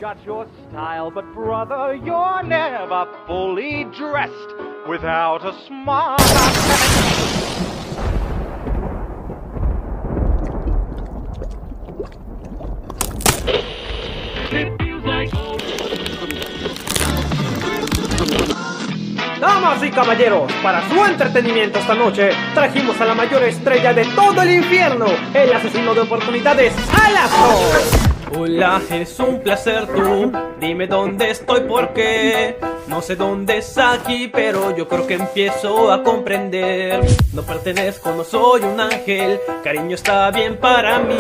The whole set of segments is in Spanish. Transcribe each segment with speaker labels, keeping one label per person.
Speaker 1: got your style, but brother, you're never fully dressed without a smile.
Speaker 2: Damas y caballeros, para su entretenimiento esta noche, trajimos a la mayor estrella de todo el infierno, el asesino de oportunidades, Salazar. Hola, es un placer tú, dime dónde estoy porque no sé dónde es aquí, pero yo creo que empiezo a comprender. No pertenezco, no soy un ángel, cariño está bien para mí.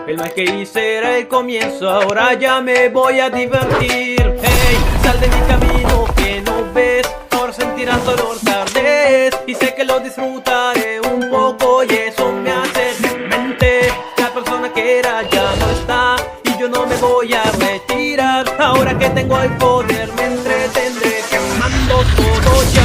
Speaker 2: El mal que hice era el comienzo, ahora ya me voy a divertir. Hey, sal de mi camino que no ves, ahora sentirás dolor tarde y sé que lo disfrutaré un poco y eso me hace demente. La persona que era ya no está y yo no me voy a retirar. Ahora que tengo el poder me entretendré quemando todo ya.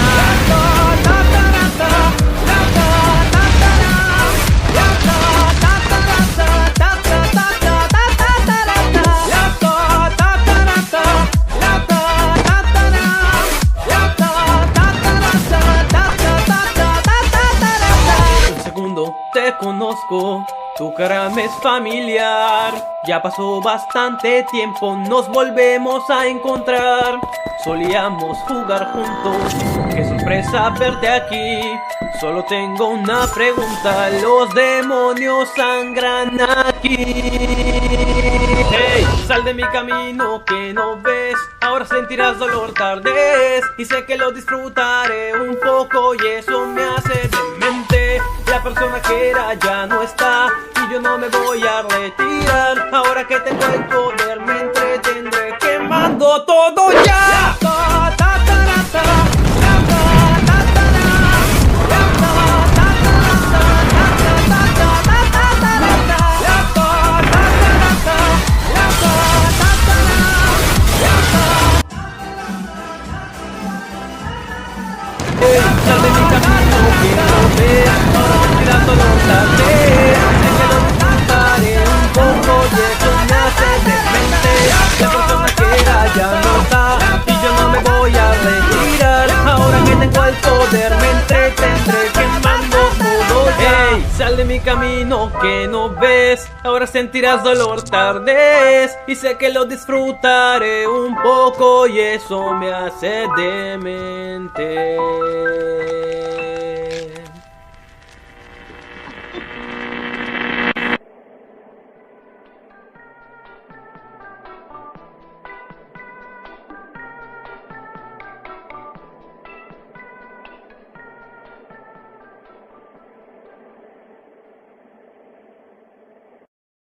Speaker 2: Te conozco, tu cara me es familiar. Ya pasó bastante tiempo, nos volvemos a encontrar. Solíamos jugar juntos, qué sorpresa verte aquí. Solo tengo una pregunta, los demonios sangran aquí. Hey, sal de mi camino que no ves, ahora sentirás dolor tarde y sé que lo disfrutaré un poco y eso me hace demente. La persona que era ya no está y yo no me voy a retirar. Ahora que tengo el poder me entretendré quemando todo ya. Sal de mi camino que no veas, ahora sentirás dolor tarde. Sé que lo disfrutaré un poco y eso me hace demente. La persona que era ya no está y yo no me voy a retirar. Ahora que tengo el poder me entretendré quemando todo ya. Hey, sal de mi camino que no ves, ahora sentirás dolor tardes y sé que lo disfrutaré un poco y eso me hace demente.